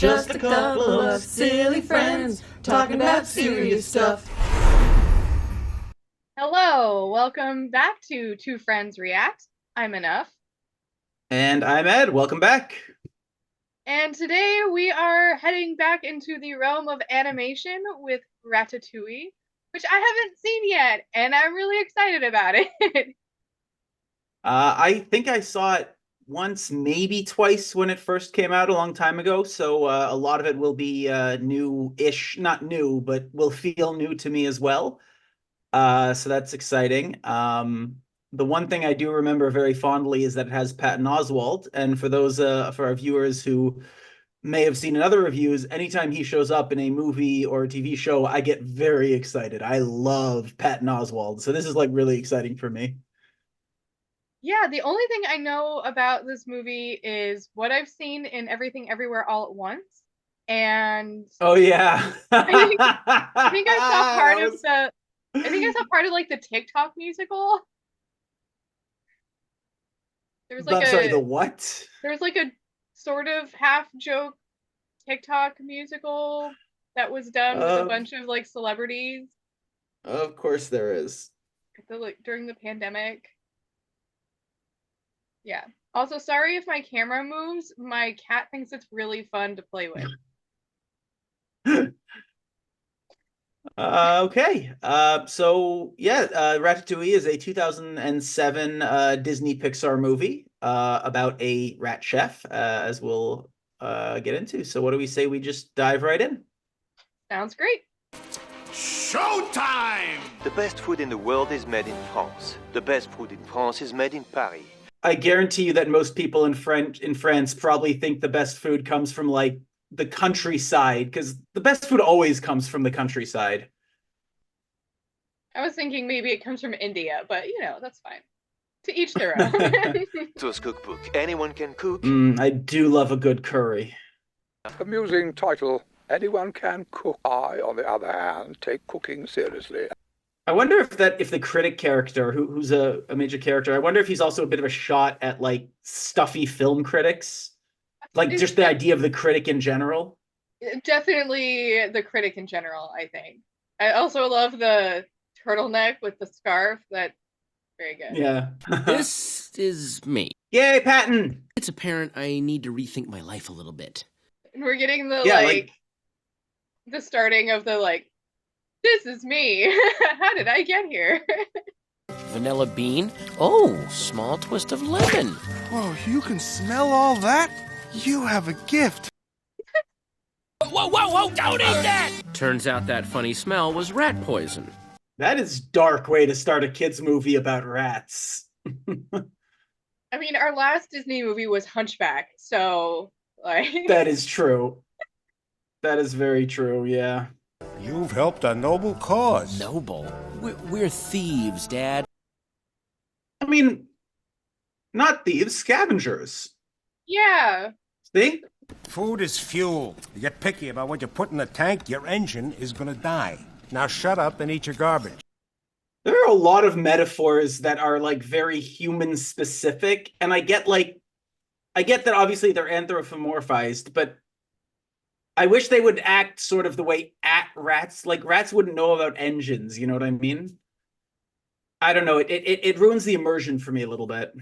Just a couple of silly friends talking about serious stuff. Hello, welcome back to Two Friends React. I'm Enough. And I'm Ed. Welcome back. And today we are heading back into the realm of animation with Ratatouille, which I haven't seen yet, and I'm really excited about it. I think I saw it once, maybe twice when it first came out a long time ago, so a lot of it will be new-ish, not new, but will feel new to me as well. So that's exciting. The one thing I do remember very fondly is that it has Patton Oswalt, and for those for our viewers who may have seen in other reviews, anytime he shows up in a movie or a TV show, I get very excited. I love Patton Oswalt, so this is like really exciting for me. Yeah, the only thing I know about this movie is what I've seen in Everything Everywhere All at Once. And oh yeah. I think I saw part of like the TikTok musical. There was like I'm sorry, the what? There was like a sort of half joke TikTok musical that was done with a bunch of like celebrities. Of course there is. During the pandemic. Yeah. Also, sorry if my camera moves. My cat thinks it's really fun to play with. Okay. So yeah, Ratatouille is a 2007 Disney Pixar movie about a rat chef, as we'll get into. So what do we say we just dive right in? Sounds great. Showtime! The best food in the world is made in France. The best food in France is made in Paris. I guarantee you that most people in France probably think the best food comes from like the countryside, because the best food always comes from the countryside. I was thinking maybe it comes from India, but you know, that's fine. To each their own. Toast cookbook. Anyone can cook. I do love a good curry. Amusing title. Anyone can cook. I, on the other hand, take cooking seriously. I wonder if the critic character, who's a major character, I wonder if he's also a bit of a shot at like stuffy film critics. Like just the idea of the critic in general. Definitely the critic in general, I think. I also love the turtleneck with the scarf. That's very good. Yeah. This is me. Yay, Patton! It's apparent I need to rethink my life a little bit. And we're getting the the starting of the like, this is me. How did I get here? Vanilla bean? Oh, small twist of lemon. Whoa, you can smell all that? You have a gift. Whoa, don't eat that! Turns out that funny smell was rat poison. That is a dark way to start a kid's movie about rats. I mean, our last Disney movie was Hunchback, so like that is true. That is very true, yeah. You've helped a noble cause. Noble? We're thieves, Dad. I mean, not thieves, scavengers. Yeah. See? Food is fuel. You get picky about what you put in the tank, your engine is gonna die. Now shut up and eat your garbage. There are a lot of metaphors that are like very human specific, and I get that obviously they're anthropomorphized, but I wish they would act sort of the way rats, like rats wouldn't know about engines, you know what I mean? I don't know, it ruins the immersion for me a little bit.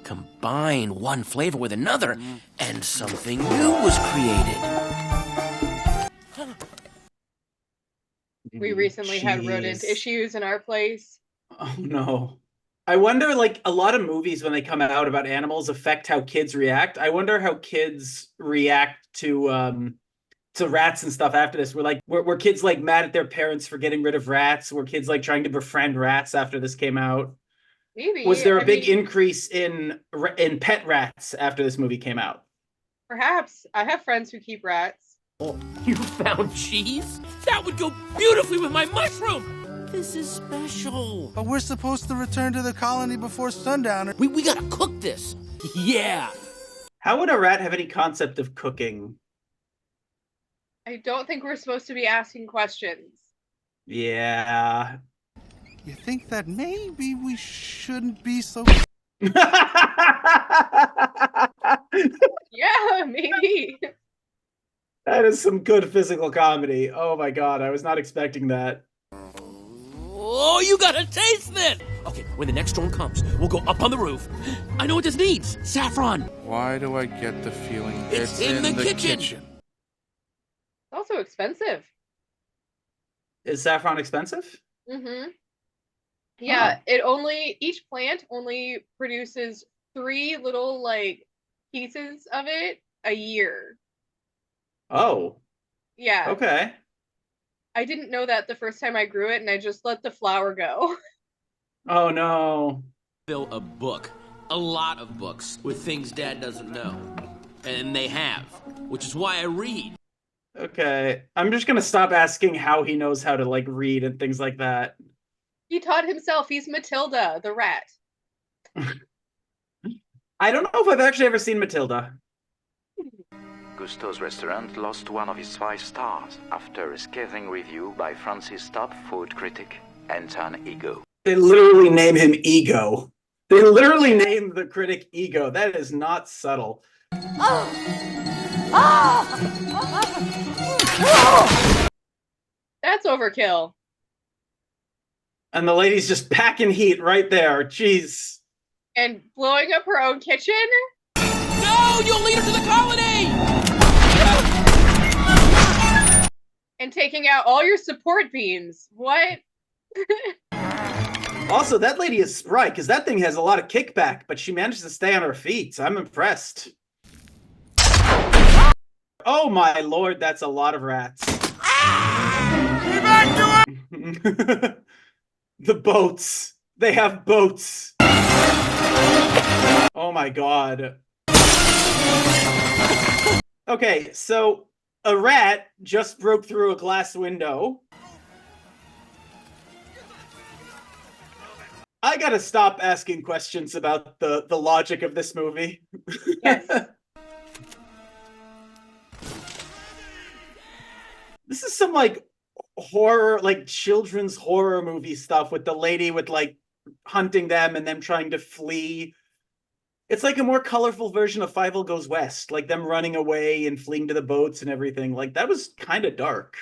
Combine one flavor with another, and something new was created. We recently had rodent issues in our place. Oh no. I wonder, like, a lot of movies when they come out about animals affect how kids react. I wonder how kids react to rats and stuff after this. Were kids like mad at their parents for getting rid of rats? Were kids like trying to befriend rats after this came out? Maybe. Was there a big increase in pet rats after this movie came out? Perhaps. I have friends who keep rats. Oh, you found cheese? That would go beautifully with my mushroom! This is special. But we're supposed to return to the colony before sundown. We gotta cook this. Yeah. How would a rat have any concept of cooking? I don't think we're supposed to be asking questions. Yeah. You think that maybe we shouldn't be so... Yeah, maybe. That is some good physical comedy. Oh my god, I was not expecting that. Oh, you gotta taste this! Okay, when the next storm comes, we'll go up on the roof. I know what this needs. Saffron. Why do I get the feeling It's in the kitchen. It's also expensive. Is saffron expensive? Mm-hmm. Yeah, each plant only produces 3 little, like, pieces of it a year. Oh. Yeah. Okay. I didn't know that the first time I grew it, and I just let the flower go. Oh no. Fill a book. A lot of books with things Dad doesn't know. And they have. Which is why I read. Okay. I'm just gonna stop asking how he knows how to, like, read and things like that. He taught himself. He's Matilda, the rat. I don't know if I've actually ever seen Matilda. Gusteau's restaurant lost one of his 5 stars after a scathing review by France's top food critic, Anton Ego. They literally name him Ego. They literally name the critic Ego. That is not subtle. That's overkill. And the lady's just packing heat right there. Jeez. And blowing up her own kitchen? No! You'll lead her to the colony! And taking out all your support beams. What? Also, that lady is spry, because that thing has a lot of kickback, but she manages to stay on her feet. I'm impressed. Oh my lord, that's a lot of rats. The boats. They have boats. Oh my god. Okay, so a rat just broke through a glass window. I gotta stop asking questions about the logic of this movie. Yes. This is some, like, horror, like, children's horror movie stuff with the lady with, like, hunting them and them trying to flee. It's like a more colorful version of Fievel Goes West, like them running away and fleeing to the boats and everything. Like, that was kind of dark.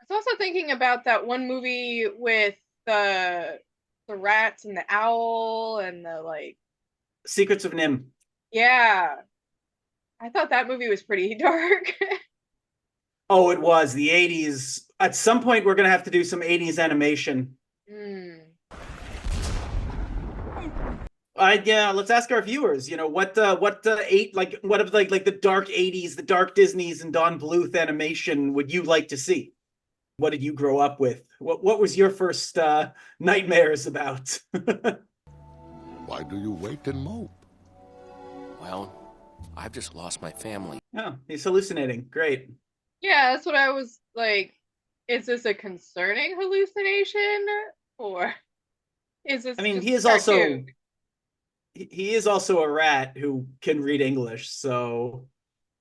I was also thinking about that one movie with the rats and the owl and the, like... Secrets of Nim. Yeah. I thought that movie was pretty dark. Oh, it was. The 80s. At some point, we're going to have to do some 80s animation. Yeah, let's ask our viewers, you know, what of the dark 80s, the dark Disneys and Don Bluth animation would you like to see? What did you grow up with? What was your first nightmares about? Why do you wait and mope? Well, I've just lost my family. Oh, he's hallucinating. Great. Yeah, that's what I was like. Is this a concerning hallucination? Or is this... I mean, just he is cartoon? he is also a rat who can read English, so...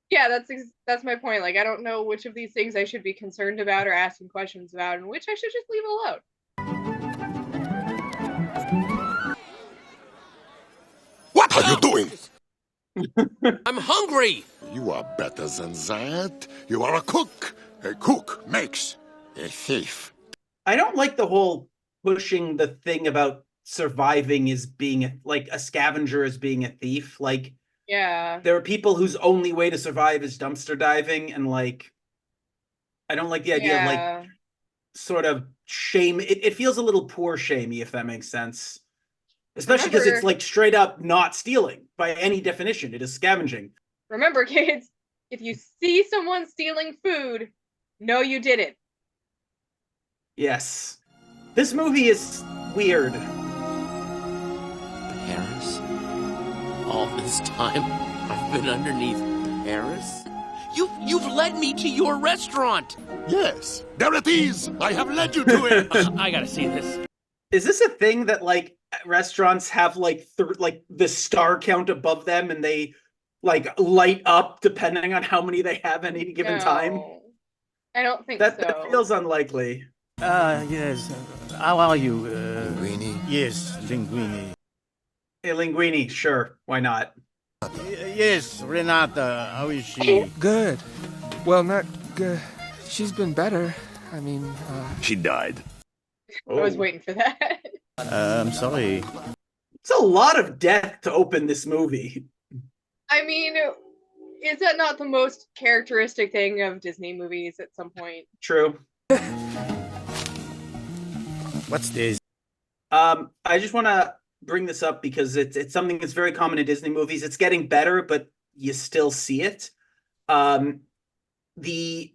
Yeah, that's my point. Like, I don't know which of these things I should be concerned about or asking questions about, and which I should just leave alone. What are you doing? I'm hungry! You are better than that. You are a cook. A cook makes a thief. I don't like the whole pushing the thing about surviving as being like a scavenger as being a thief. Like, yeah, there are people whose only way to survive is dumpster diving, and like, I don't like the idea of like sort of shame. It feels a little poor shamey, if that makes sense. Especially because it's like straight up not stealing by any definition. It is scavenging. Remember, kids, if you see someone stealing food, know you did it. Yes. This movie is weird. Paris? All this time, I've been underneath Paris? You've led me to your restaurant! Yes, there it is! I have led you to it! I gotta see this. Is this a thing that, like, restaurants have, like, the star count above them and they, like, light up depending on how many they have at any given time? I don't think that, so. That feels unlikely. Yes. How are you? Linguini? Yes, Linguini. Hey, Linguini, sure. Why not? Yes, Renata. How is she? Good. Well, not. She's been better. I mean, She died. I was waiting for that. I'm sorry. It's a lot of death to open this movie. I mean, is that not the most characteristic thing of Disney movies at some point? True. What's this? I just want to bring this up because it's something that's very common in Disney movies. It's getting better, but you still see it. The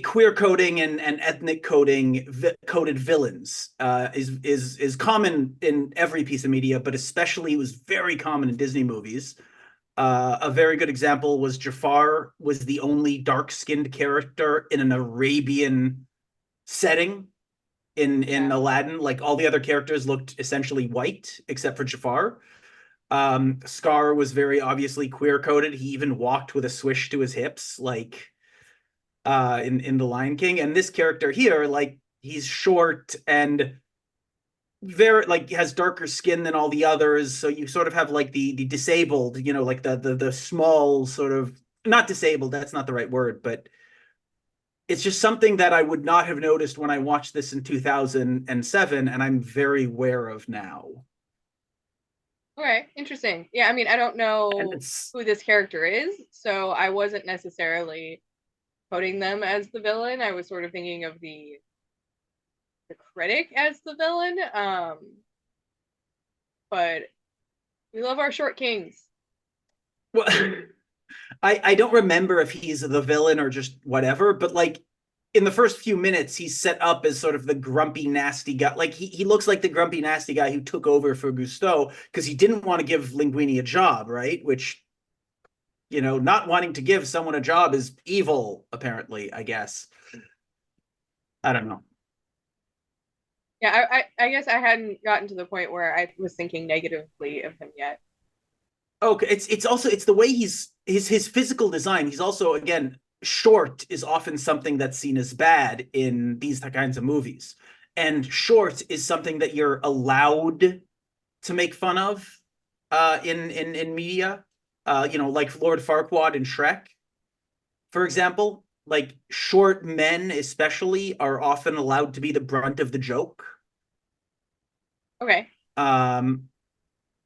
queer coding and ethnic coded villains is common in every piece of media, but especially was very common in Disney movies. A very good example was Jafar was the only dark-skinned character in an Arabian setting in Aladdin. Like all the other characters looked essentially white except for Jafar. Scar was very obviously queer coded. He even walked with a swish to his hips, like in The Lion King. And this character here, like he's short and very like has darker skin than all the others. So you sort of have like the disabled, you know, like the small sort of, not disabled, that's not the right word, but it's just something that I would not have noticed when I watched this in 2007, and I'm very aware of now. Okay, interesting. Yeah, I mean, I don't know who this character is, so I wasn't necessarily coding them as the villain. I was sort of thinking of the critic as the villain. But we love our short kings. Well, I don't remember if he's the villain or just whatever, but like in the first few minutes, he's set up as sort of the grumpy, nasty guy. Like he looks like the grumpy, nasty guy who took over for Gusteau because he didn't want to give Linguini a job, right? Which, you know, not wanting to give someone a job is evil, apparently, I guess. I don't know. Yeah, I guess I hadn't gotten to the point where I was thinking negatively of him yet. Okay, it's also the way his physical design. He's also, again, short is often something that's seen as bad in these kinds of movies, and short is something that you're allowed to make fun of in media. You know, like Lord Farquaad in Shrek, for example. Like short men, especially, are often allowed to be the brunt of the joke. Okay.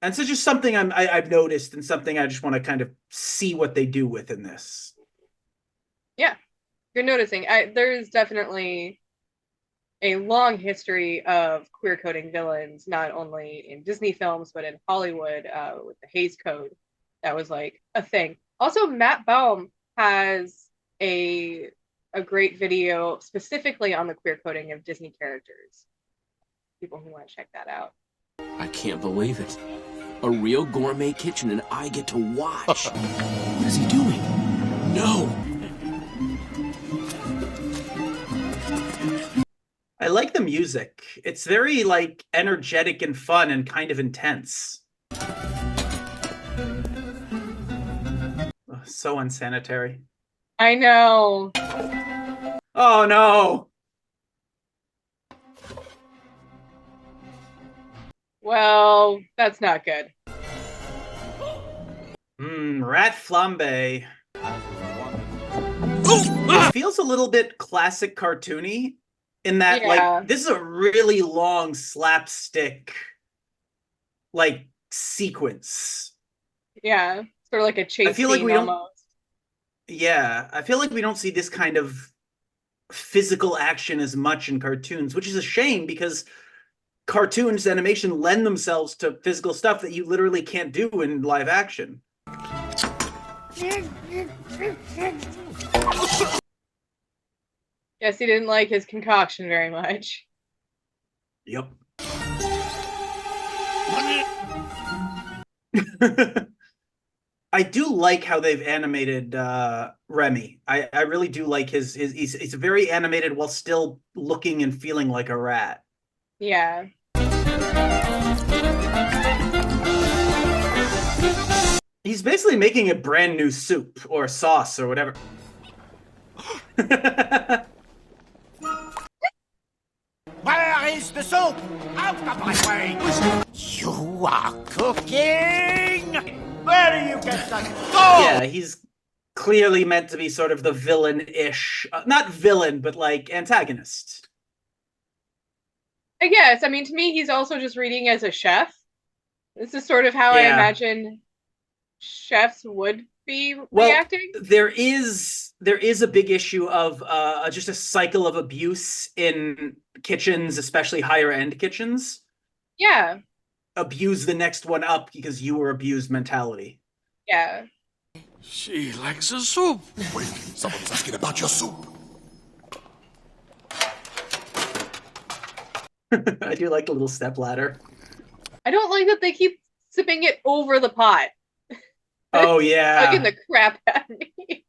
And so just something I've noticed and something I just want to kind of see what they do within this. Yeah, you're noticing. There's definitely a long history of queer coding villains, not only in Disney films, but in Hollywood with the Hays Code. That was like a thing. Also, Matt Baum has a great video specifically on the queer coding of Disney characters. People who want to check that out. I can't believe it. A real gourmet kitchen and I get to watch. What is he doing? No. I like the music. It's very like energetic and fun and kind of intense. Oh, so unsanitary. I know. Oh no. Well, that's not good. Rat flambe. It feels a little bit classic cartoony in that, like, this is a really long slapstick, like, sequence. Yeah, sort of like a chase scene like almost. Yeah, I feel like we don't see this kind of physical action as much in cartoons, which is a shame because cartoons, animation lend themselves to physical stuff that you literally can't do in live action. Guess he didn't like his concoction very much. Yep. I do like how they've animated Remy. I really do like he's very animated while still looking and feeling like a rat. Yeah. He's basically making a brand new soup or sauce or whatever. Where is the soup? Out of my way! You are cooking! Where do you get that? Go! Yeah, he's clearly meant to be sort of the villain-ish, not villain, but like antagonist. I guess. I mean, to me, he's also just reading as a chef. This is sort of how I imagine chefs would be reacting. There is a big issue of just a cycle of abuse in kitchens, especially higher end kitchens. Yeah. Abuse the next one up because you were abused mentality. Yeah. She likes the soup. Wait, someone's asking about your soup. I do like the little stepladder. I don't like that they keep sipping it over the pot. Oh, yeah. Fucking the crap out of me.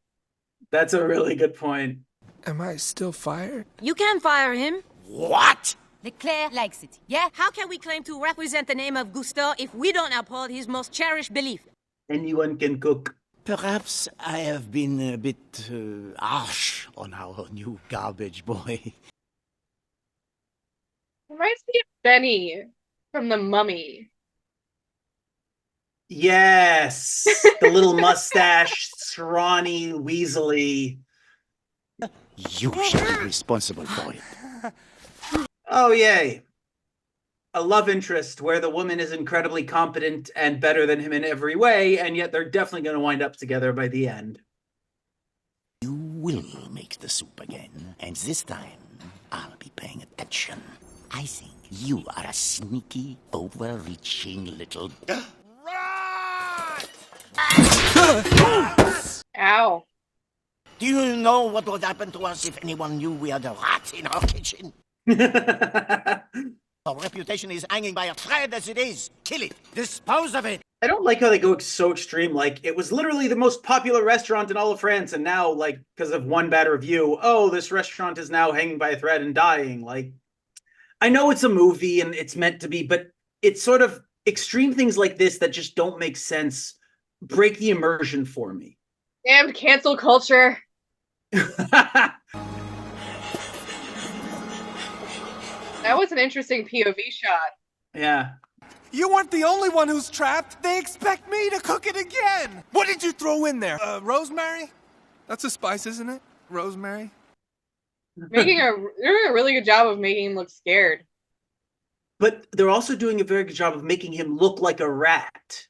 That's a really good point. Am I still fired? You can fire him. What? Leclerc likes it. Yeah? How can we claim to represent the name of Gustav if we don't uphold his most cherished belief? Anyone can cook. Perhaps I have been a bit harsh on our new garbage boy. Reminds me of Benny from The Mummy. Yes, the little mustache, scrawny, weaselly. You should be responsible for it. Oh, yay. A love interest where the woman is incredibly competent and better than him in every way, and yet they're definitely going to wind up together by the end. You will make the soup again, and this time I'll be paying attention. I think you are a sneaky, overreaching little... Ow. Do you know what would happen to us if anyone knew we had a rat in our kitchen? Our reputation is hanging by a thread as it is. Kill it. Dispose of it. I don't like how they go so extreme. Like, it was literally the most popular restaurant in all of France, and now, like, because of one bad review, oh, this restaurant is now hanging by a thread and dying. Like, I know it's a movie and it's meant to be, but it's sort of extreme things like this that just don't make sense break the immersion for me. Damned cancel culture. That was an interesting POV shot. Yeah. You weren't the only one who's trapped. They expect me to cook it again. What did you throw in there? Rosemary? That's a spice, isn't it? Rosemary? They're doing a really good job of making him look scared. But they're also doing a very good job of making him look like a rat.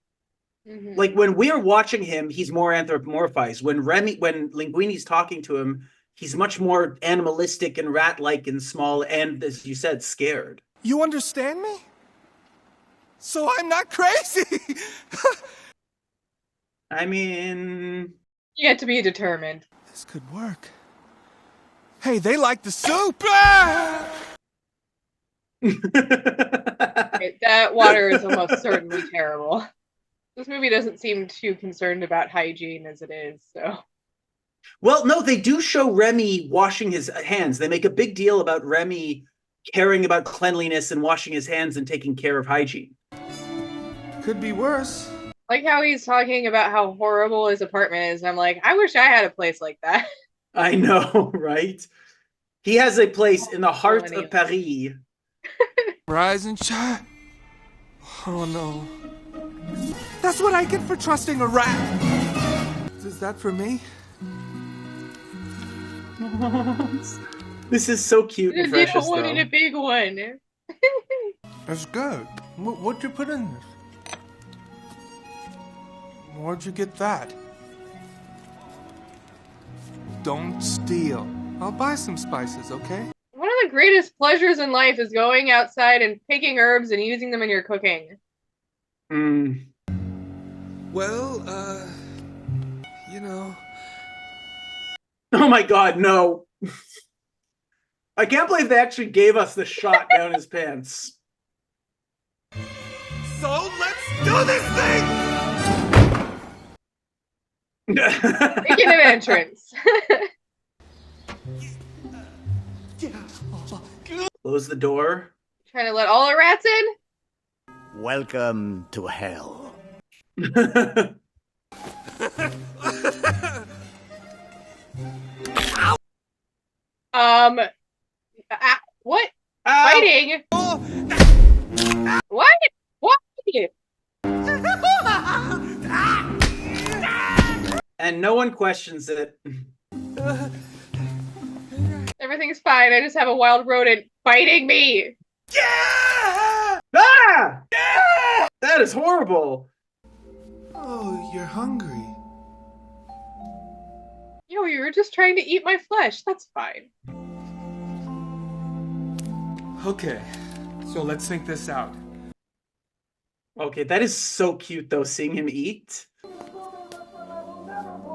Mm-hmm. Like, when we're watching him, he's more anthropomorphized. When Linguini's talking to him, he's much more animalistic and rat-like and small and, as you said, scared. You understand me? So I'm not crazy! I mean... You get to be determined. This could work. Hey, they like the soup! Ah! Okay, that water is almost certainly terrible. This movie doesn't seem too concerned about hygiene as it is, so... Well, no, they do show Remy washing his hands. They make a big deal about Remy caring about cleanliness and washing his hands and taking care of hygiene. Could be worse. Like how he's talking about how horrible his apartment is. I'm like, I wish I had a place like that. I know, right? He has a place in the heart of Paris. Rise and shine. Oh no. That's what I get for trusting a rat. Is that for me? This is so cute and They precious, don't want though. a big one. That's good. What'd you put in this? Where'd you get that? Don't steal. I'll buy some spices, okay? One of the greatest pleasures in life is going outside and picking herbs and using them in your cooking. Well, you know... Oh my god, no. I can't believe they actually gave us the shot down his pants. So let's do this thing! Making an entrance. Close the door. Trying to let all the rats in? Welcome to hell. What? Ow. Fighting? What? What? And no one questions it. Everything's fine. I just have a wild rodent biting me. Yeah! Ah! Yeah! That is horrible. Oh, you're hungry. You were just trying to eat my flesh. That's fine. Okay, so let's think this out. Okay, that is so cute though, seeing him eat.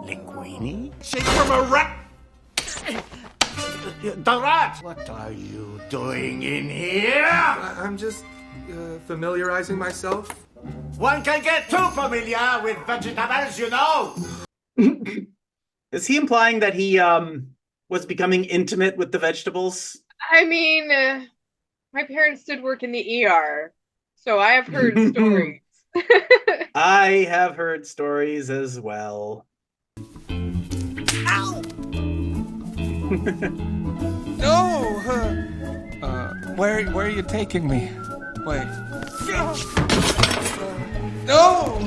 Linguini? Shake from a rat! The rat! What are you doing in here? I'm just familiarizing myself. One can get too familiar with vegetables, you know! Is he implying that he was becoming intimate with the vegetables? I mean, my parents did work in the ER, so I have heard stories. I have heard stories as well. Ow! No! Where are you taking me? Wait. No!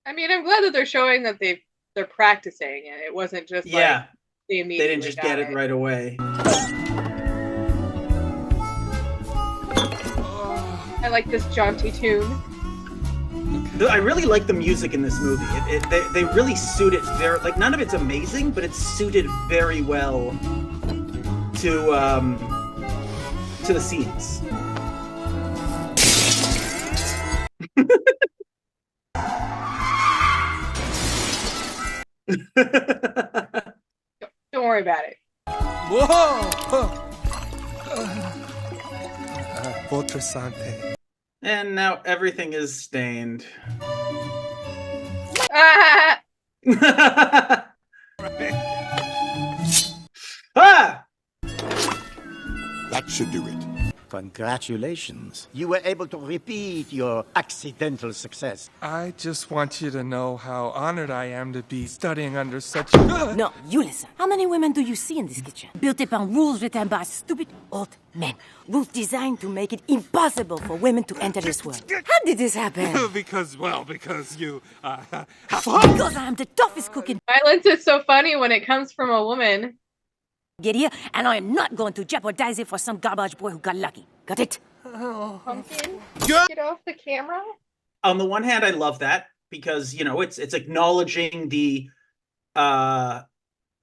I mean, I'm glad that they're showing that they're practicing, and it wasn't just like they didn't just get it right away. I like this jaunty tune. I really like the music in this movie. They really suit it very, like, none of it's amazing, but it's suited very well to the scenes. Don't worry about it. Whoa! Votre santé. And now everything is stained. Ah! Ah! That should do it. Congratulations. You were able to repeat your accidental success. I just want you to know how honored I am to be studying under such... No, you listen. How many women do you see in this kitchen? Built upon rules written by stupid old men. Rules designed to make it impossible for women to enter this world. How did this happen? because you... Because I'm the toughest cook in... Violence is so funny when it comes from a woman. Get here, and I am not going to jeopardize it for some garbage boy who got lucky. Got it? Pumpkin, get off the camera. On the one hand, I love that because, you know, it's acknowledging the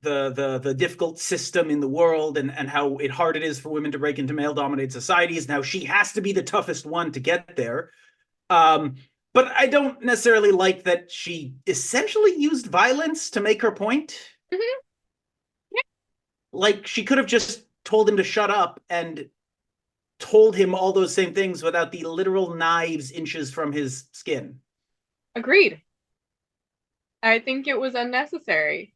difficult system in the world and how hard it is for women to break into male-dominated societies. Now she has to be the toughest one to get there. But I don't necessarily like that she essentially used violence to make her point. Mm-hmm. Like, she could have just told him to shut up and told him all those same things without the literal knives inches from his skin. Agreed. I think it was unnecessary.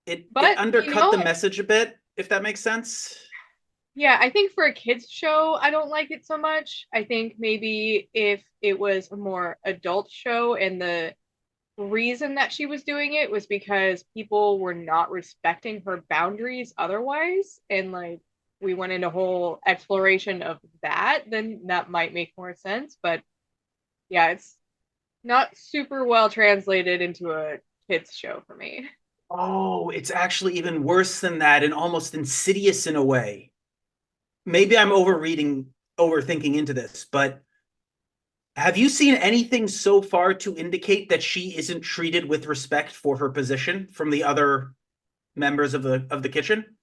It undercut the message a bit, if that makes sense. Yeah, I think for a kids show, I don't like it so much. I think maybe if it was a more adult show and the reason that she was doing it was because people were not respecting her boundaries otherwise, and like we went into a whole exploration of that, then that might make more sense. But yeah, it's not super well translated into a kids show for me. Oh, it's actually even worse than that and almost insidious in a way. Maybe I'm overthinking into this, but have you seen anything so far to indicate that she isn't treated with respect for her position from the other members of the kitchen?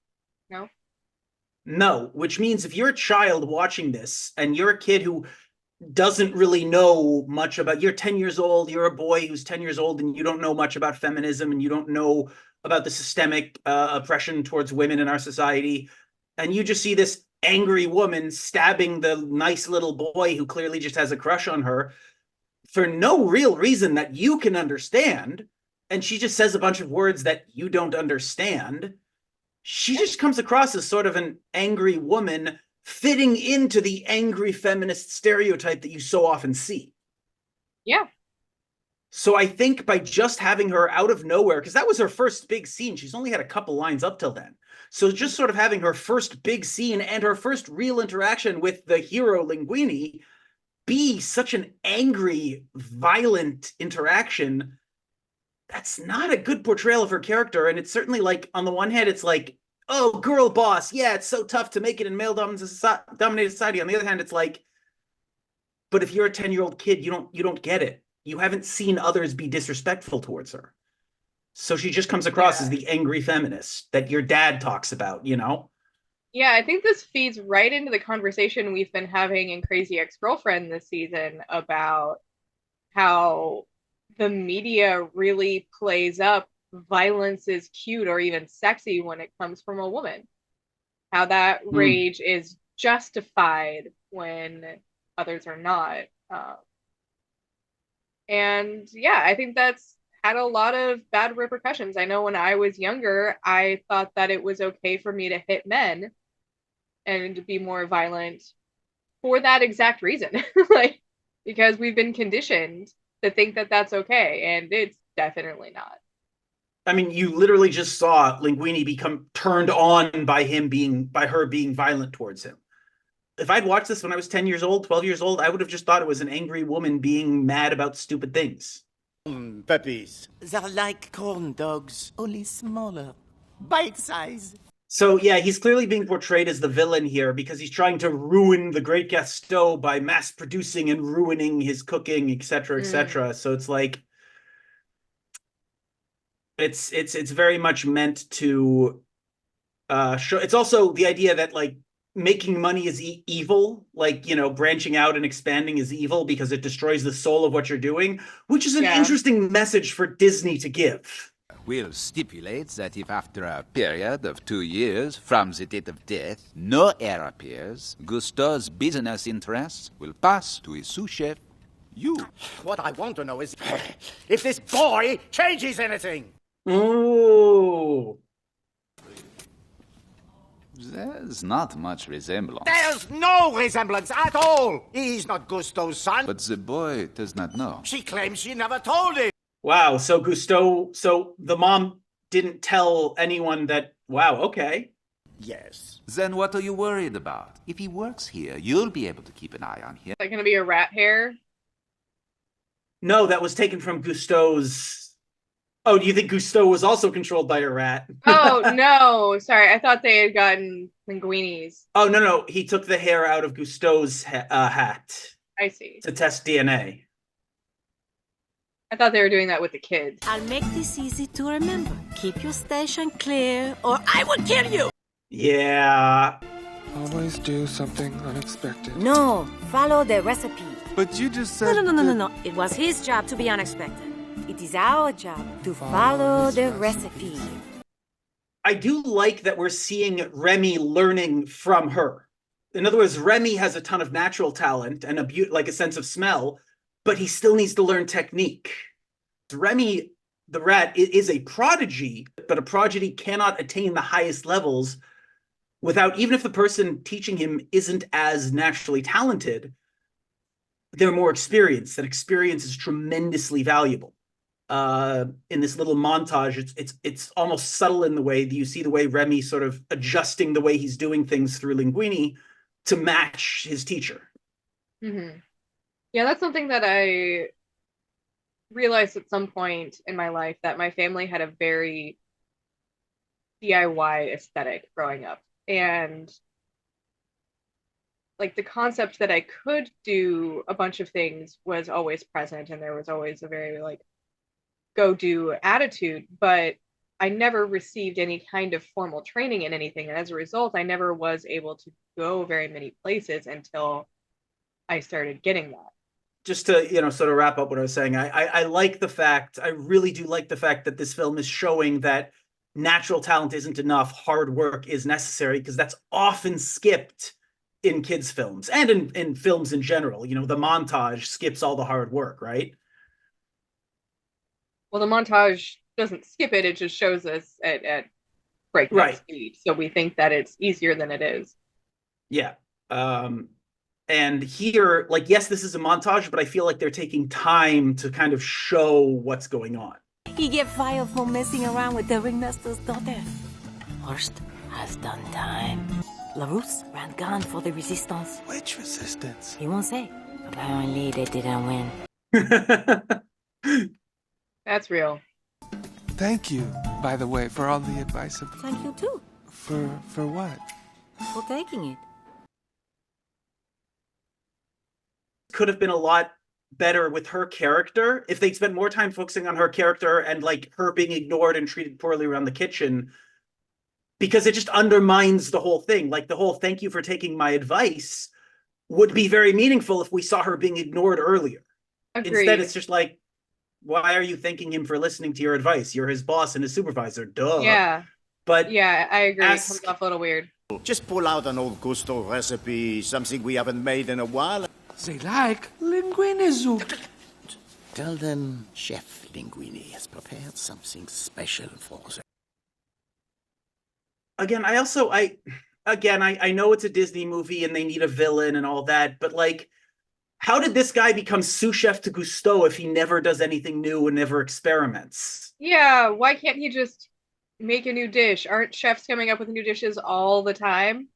No. No, which means if you're a child watching this and you're a kid who doesn't really know much about, you're 10 years old, you're a boy who's 10 years old and you don't know much about feminism and you don't know about the systemic oppression towards women in our society, and you just see this angry woman stabbing the nice little boy who clearly just has a crush on her for no real reason that you can understand, and she just says a bunch of words that you don't understand. She just comes across as sort of an angry woman fitting into the angry feminist stereotype that you so often see. Yeah. So I think by just having her out of nowhere, because that was her first big scene, she's only had a couple lines up till then. So just sort of having her first big scene and her first real interaction with the hero Linguini be such an angry, violent interaction that's not a good portrayal of her character. And it's certainly like, on the one hand, it's like, oh, girl boss. Yeah, it's so tough to make it in male-dominated society. On the other hand, it's like, but if you're a 10-year-old kid, you don't get it. You haven't seen others be disrespectful towards her. So she just comes across as the angry feminist that your dad talks about, you know? Yeah, I think this feeds right into the conversation we've been having in Crazy Ex-Girlfriend this season about how the media really plays up violence is cute or even sexy when it comes from a woman. How that rage is justified when others are not. And yeah, I think that's had a lot of bad repercussions. I know when I was younger, I thought that it was okay for me to hit men and to be more violent for that exact reason. Like, because we've been conditioned to think that that's okay, and it's definitely not. I mean, you literally just saw Linguini become turned on by her being violent towards him. If I'd watched this when I was 10 years old, 12 years old, I would have just thought it was an angry woman being mad about stupid things. Puppies. They're like corn dogs, only smaller. Bite size. So yeah, he's clearly being portrayed as the villain here because he's trying to ruin the great Gaston by mass producing and ruining his cooking, etc., etc. So it's like, it's very much meant to show. It's also the idea that like making money is evil, like, you know, branching out and expanding is evil because it destroys the soul of what you're doing, which is an interesting message for Disney to give. Will stipulate that if after a period of 2 years from the date of death, no heir appears, Gusteau's business interests will pass to his sous chef, you. What I want to know is if this boy changes anything. Ooh. There's not much resemblance. There's no resemblance at all. He's not Gusteau's son. But the boy does not know. She claims she never told him. Wow, so so the mom didn't tell anyone that, wow, okay. Yes. Then what are you worried about? If he works here, you'll be able to keep an eye on him. Is that going to be a rat hair? No, that was taken from Gusteau's. Oh, do you think Gusteau was also controlled by a rat? Oh, no. Sorry, I thought they had gotten Linguini's. Oh, no. He took the hair out of Gusteau's hat. I see. To test DNA. I thought they were doing that with the kids. I'll make this easy to remember. Keep your station clear, or I will kill you! Yeah. Always do something unexpected. No, follow the recipe. But you just said... No. It was his job to be unexpected. It is our job to follow the recipe. I do like that we're seeing Remy learning from her. In other words, Remy has a ton of natural talent and a sense of smell, but he still needs to learn technique. Remy, the rat, is a prodigy, but a prodigy cannot attain the highest levels without, even if the person teaching him isn't as naturally talented, they're more experienced. That experience is tremendously valuable. In this little montage, it's almost subtle in the way that you see the way Remy sort of adjusting the way he's doing things through Linguini to match his teacher. Mm-hmm. Yeah, that's something that I realized at some point in my life, that my family had a very DIY aesthetic growing up. And like the concept that I could do a bunch of things was always present, and there was always a very like go do attitude, but I never received any kind of formal training in anything. And as a result, I never was able to go very many places until I started getting that. Just to, sort of wrap up what I was saying, I like the fact, I really do like the fact that this film is showing that natural talent isn't enough, hard work is necessary, because that's often skipped in kids' films and in films in general. The montage skips all the hard work, right? Well, the montage doesn't skip it, it just shows us at breakneck speed. So we think that it's easier than it is. Yeah. And here, like, yes, this is a montage, but I feel like they're taking time to kind of show what's going on. He get fired for messing around with the ringmaster's daughter. Horst has done time. LaRousse ran gun for the resistance. Which resistance? He won't say. Apparently they didn't win. That's real. Thank you, by the way, for all the advice. Thank you too. For what? For taking it. Could have been a lot better with her character if they'd spent more time focusing on her character and like her being ignored and treated poorly around the kitchen, because it just undermines the whole thing. Like the whole "thank you for taking my advice" would be very meaningful if we saw her being ignored earlier. Agreed. Instead, it's just like, why are you thanking him for listening to your advice? You're his boss and his supervisor. Duh. Yeah. But yeah, I agree. It comes off a little weird. Just pull out an old Gusto recipe, something we haven't made in a while. They like linguine soup. Tell them Chef Linguini has prepared something special for them. Again, I know it's a Disney movie and they need a villain and all that, but like, how did this guy become sous chef to Gusto if he never does anything new and never experiments? Yeah, why can't he just make a new dish? Aren't chefs coming up with new dishes all the time?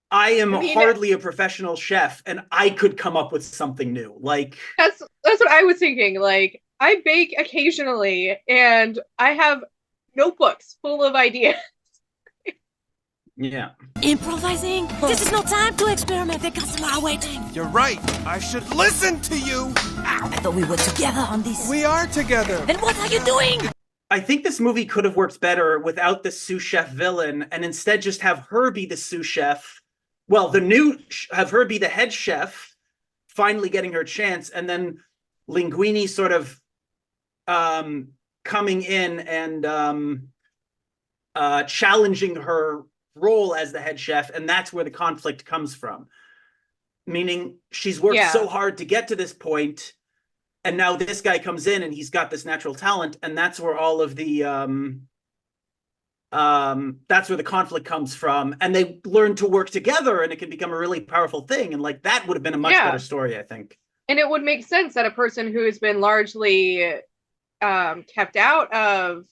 I am hardly a professional chef, and I could come up with something new. Like that's what I was thinking. Like, I bake occasionally, and I have notebooks full of ideas. Yeah. Improvising? This is no time to experiment. The customer are waiting. You're right. I should listen to you. Ow. I thought we were together on this. We are together. Then what are you doing? I think this movie could have worked better without the sous chef villain, and instead just have her be the sous chef. Well, have her be the head chef, finally getting her chance, and then Linguini sort of coming in and challenging her role as the head chef, and that's where the conflict comes from. Meaning she's worked so hard to get to this point, and now this guy comes in and he's got this natural talent, and that's where all of the that's where the conflict comes from, and they learn to work together, and it can become a really powerful thing. And like that would have been a much better story, I think. And it would make sense that a person who has been largely kept out of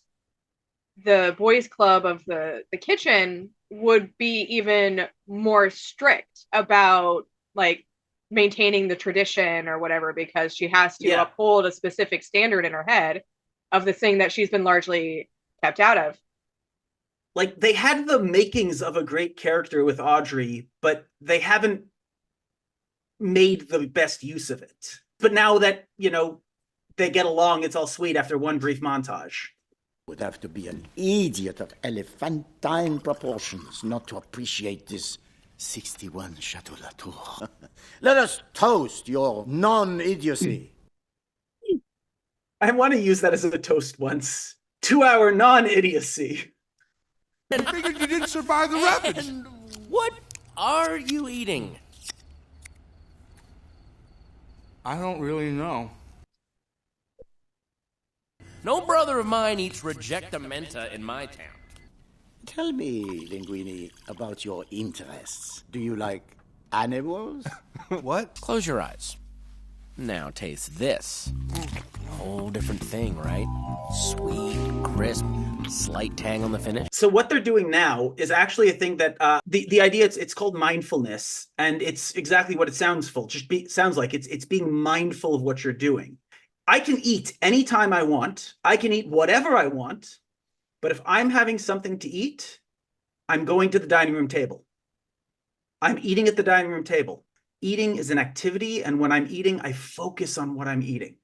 the boys' club of the kitchen would be even more strict about like maintaining the tradition or whatever, because she has to uphold a specific standard in her head of the thing that she's been largely kept out of. Like, they had the makings of a great character with Audrey, but they haven't made the best use of it. But now that, you know, they get along, it's all sweet after one brief montage. Would have to be an idiot of elephantine proportions not to appreciate this 61 Chateau Latour. Let us toast your non-idiocy. I want to use that as a toast once. 2 hour non-idiocy. I figured you didn't survive the rapids. And what are you eating? I don't really know. No brother of mine eats rejectamenta in my town. Tell me, Linguini, about your interests. Do you like animals? What? Close your eyes. Now taste this. Whole different thing, right? Sweet, crisp, slight tang on the finish. So what they're doing now is actually a thing that the idea it's called mindfulness, and it's exactly what it sounds like. It's being mindful of what you're doing. I can eat anytime I want. I can eat whatever I want, but if I'm having something to eat, I'm going to the dining room table. I'm eating at the dining room table. Eating is an activity, and when I'm eating, I focus on what I'm eating.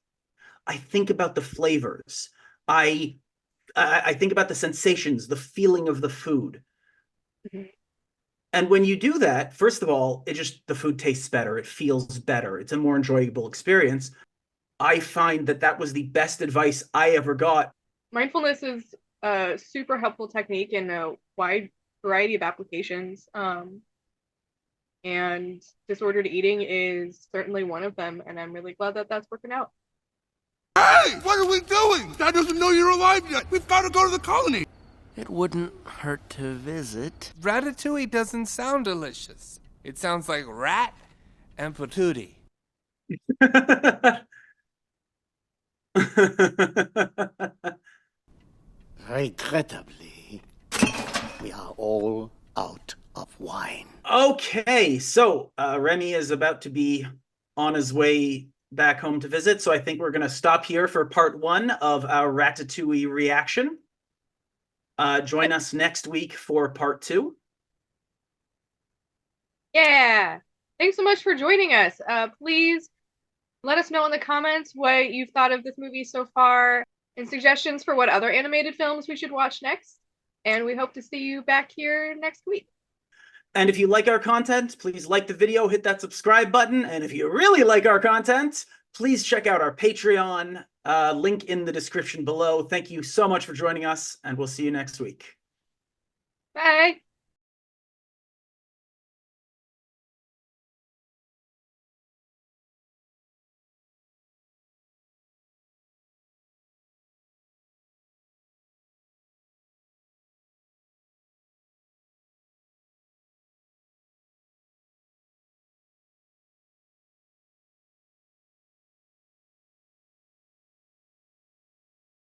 I think about the flavors. I think about the sensations, the feeling of the food. Mm-hmm. And when you do that, first of all, the food tastes better. It feels better. It's a more enjoyable experience. I find that was the best advice I ever got. Mindfulness is a super helpful technique in a wide variety of applications. And disordered eating is certainly one of them. And I'm really glad that that's working out. Hey, what are we doing? Dad doesn't know you're alive yet. We've got to go to the colony. It wouldn't hurt to visit. Ratatouille doesn't sound delicious. It sounds like rat and patootie. Regrettably, we are all out of wine. Okay, so Remy is about to be on his way back home to visit, so I think we're going to stop here for part 1 of our Ratatouille reaction. Join us next week for part 2. Yeah. Thanks so much for joining us. Please let us know in the comments what you've thought of this movie so far and suggestions for what other animated films we should watch next. And we hope to see you back here next week. And if you like our content, please like the video, hit that subscribe button. And if you really like our content, please check out our Patreon, link in the description below. Thank you so much for joining us, and we'll see you next week. Bye.